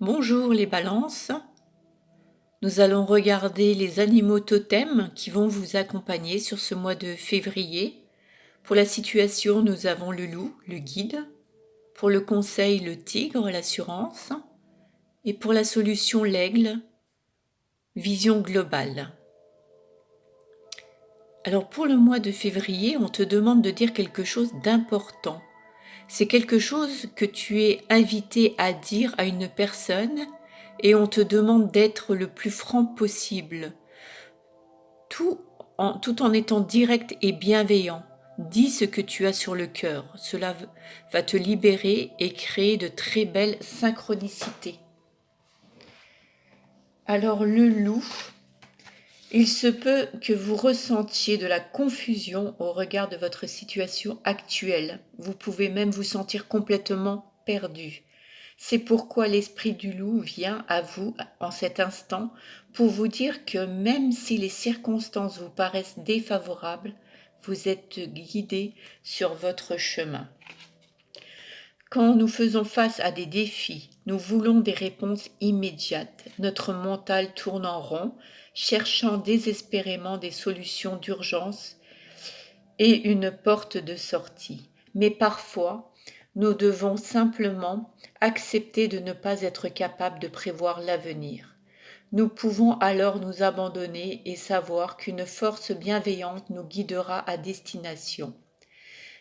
Bonjour les balances, nous allons regarder les animaux totems qui vont vous accompagner sur ce mois de février. Pour la situation, nous avons le loup, le guide. Pour le conseil, le tigre, l'assurance. Et pour la solution, l'aigle, vision globale. Alors pour le mois de février, on te demande de dire quelque chose d'important. C'est quelque chose que tu es invité à dire à une personne et on te demande d'être le plus franc possible, tout en étant direct et bienveillant. Dis ce que tu as sur le cœur. Cela va te libérer et créer de très belles synchronicités. Alors le loup, il se peut que vous ressentiez de la confusion au regard de votre situation actuelle. Vous pouvez même vous sentir complètement perdu. C'est pourquoi l'esprit du loup vient à vous en cet instant pour vous dire que même si les circonstances vous paraissent défavorables, vous êtes guidé sur votre chemin. Quand nous faisons face à des défis, nous voulons des réponses immédiates. Notre mental tourne en rond, cherchant désespérément des solutions d'urgence et une porte de sortie. Mais parfois, nous devons simplement accepter de ne pas être capables de prévoir l'avenir. Nous pouvons alors nous abandonner et savoir qu'une force bienveillante nous guidera à destination.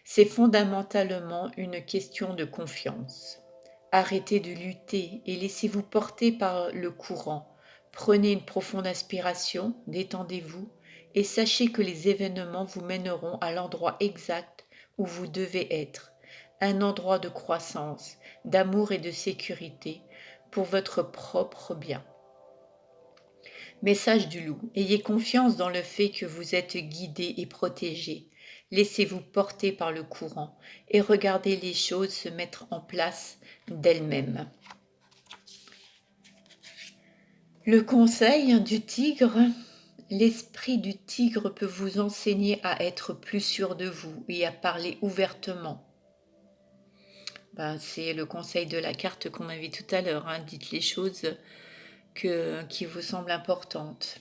C'est fondamentalement une question de confiance. Arrêtez de lutter et laissez-vous porter par le courant. Prenez une profonde inspiration, détendez-vous et sachez que les événements vous mèneront à l'endroit exact où vous devez être, un endroit de croissance, d'amour et de sécurité pour votre propre bien. Message du loup, ayez confiance dans le fait que vous êtes guidé et protégé. Laissez-vous porter par le courant et regardez les choses se mettre en place d'elles-mêmes. Le conseil du tigre, l'esprit du tigre peut vous enseigner à être plus sûr de vous et à parler ouvertement. C'est le conseil de la carte qu'on a vu tout à l'heure. Dites les choses qui vous semblent importantes.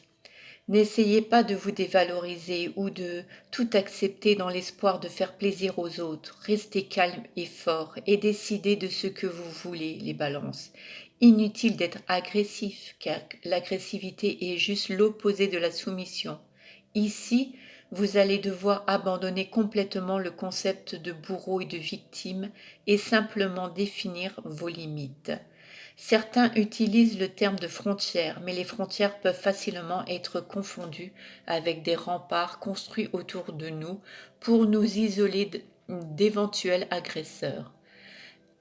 N'essayez pas de vous dévaloriser ou de tout accepter dans l'espoir de faire plaisir aux autres. Restez calme et fort et décidez de ce que vous voulez, les balances. Inutile d'être agressif, car l'agressivité est juste l'opposé de la soumission. Ici, vous allez devoir abandonner complètement le concept de bourreau et de victime et simplement définir vos limites. Certains utilisent le terme de frontières, mais les frontières peuvent facilement être confondues avec des remparts construits autour de nous pour nous isoler d'éventuels agresseurs.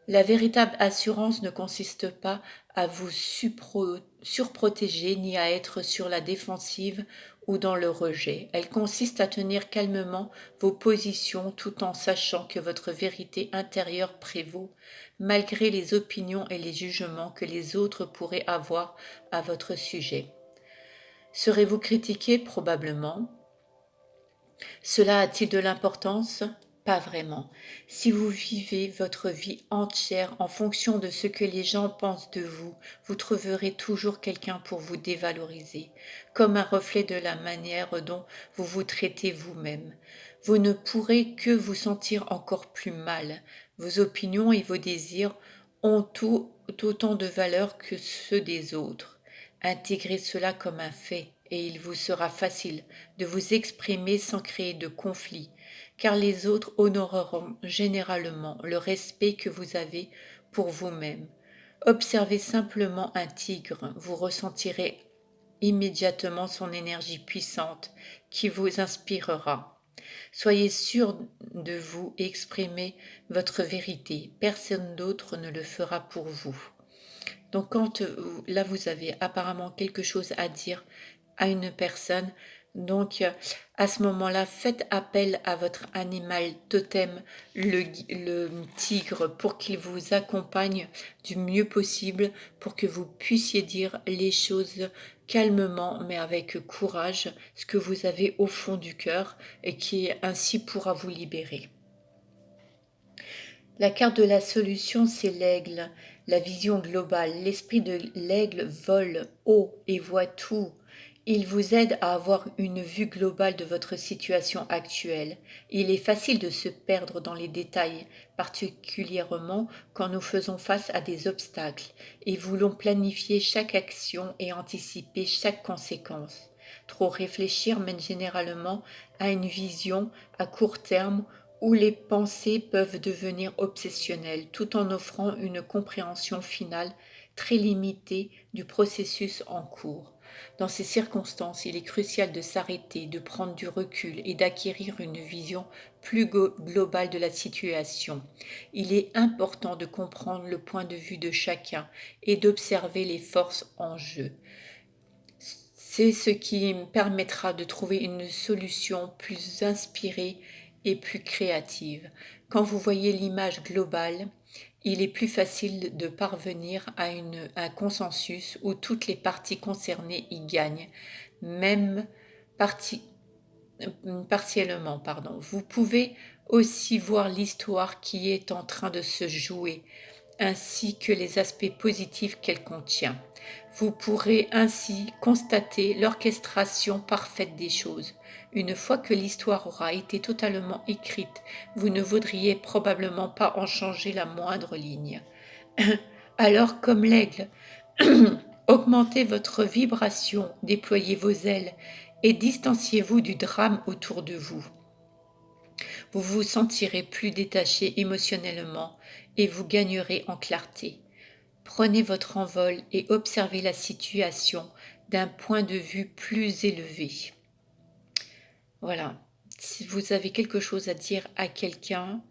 La véritable assurance ne consiste pas à vous surprotéger ni à être sur la défensive ou dans le rejet. Elle consiste à tenir calmement vos positions tout en sachant que votre vérité intérieure prévaut, malgré les opinions et les jugements que les autres pourraient avoir à votre sujet. Serez-vous critiqué? Probablement. Cela a-t-il de l'importance? Pas vraiment. Si vous vivez votre vie entière en fonction de ce que les gens pensent de vous, vous trouverez toujours quelqu'un pour vous dévaloriser, comme un reflet de la manière dont vous vous traitez vous-même. Vous ne pourrez que vous sentir encore plus mal. Vos opinions et vos désirs ont autant de valeur que ceux des autres. Intégrez cela comme un fait et il vous sera facile de vous exprimer sans créer de conflit, car les autres honoreront généralement le respect que vous avez pour vous-même. Observez simplement un tigre, vous ressentirez immédiatement son énergie puissante qui vous inspirera. Soyez sûr de vous et exprimez votre vérité. Personne d'autre ne le fera pour vous. Donc quand là vous avez apparemment quelque chose à dire à une personne, donc à ce moment-là, faites appel à votre animal totem, le tigre, pour qu'il vous accompagne du mieux possible, pour que vous puissiez dire les choses calmement, mais avec courage, ce que vous avez au fond du cœur, et qui ainsi pourra vous libérer. La carte de la solution, c'est l'aigle. la vision globale. L'esprit de l'aigle vole haut et voit tout. Il vous aide à avoir une vue globale de votre situation actuelle. Il est facile de se perdre dans les détails, particulièrement quand nous faisons face à des obstacles et voulons planifier chaque action et anticiper chaque conséquence. Trop réfléchir mène généralement à une vision à court terme où les pensées peuvent devenir obsessionnelles tout en offrant une compréhension finale très limitée du processus en cours. Dans ces circonstances, il est crucial de s'arrêter, de prendre du recul et d'acquérir une vision plus globale de la situation. Il est important de comprendre le point de vue de chacun et d'observer les forces en jeu. C'est ce qui me permettra de trouver une solution plus inspirée et plus créative. Quand vous voyez l'image globale, il est plus facile de parvenir à un consensus où toutes les parties concernées y gagnent, même parti- partiellement. Pardon. Vous pouvez aussi voir l'histoire qui est en train de se jouer, ainsi que les aspects positifs qu'elle contient. Vous pourrez ainsi constater l'orchestration parfaite des choses. Une fois que l'histoire aura été totalement écrite, vous ne voudriez probablement pas en changer la moindre ligne. Alors, comme l'aigle, augmentez votre vibration, déployez vos ailes et distanciez-vous du drame autour de vous. Vous vous sentirez plus détaché émotionnellement et vous gagnerez en clarté. Prenez votre envol et observez la situation d'un point de vue plus élevé. Voilà. Si vous avez quelque chose à dire à quelqu'un,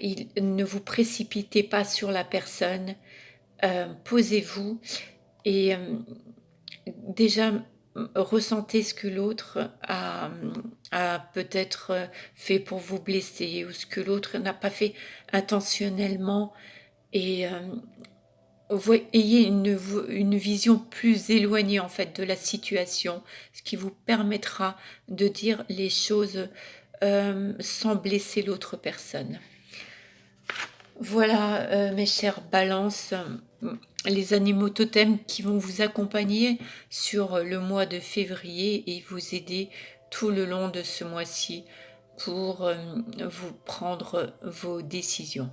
ne vous précipitez pas sur la personne, posez-vous et déjà ressentez ce que l'autre a peut-être fait pour vous blesser ou ce que l'autre n'a pas fait intentionnellement et ayez une vision plus éloignée en fait de la situation, ce qui vous permettra de dire les choses sans blesser l'autre personne. Voilà, mes chères balances, les animaux totems qui vont vous accompagner sur le mois de février et vous aider tout le long de ce mois-ci pour vous prendre vos décisions.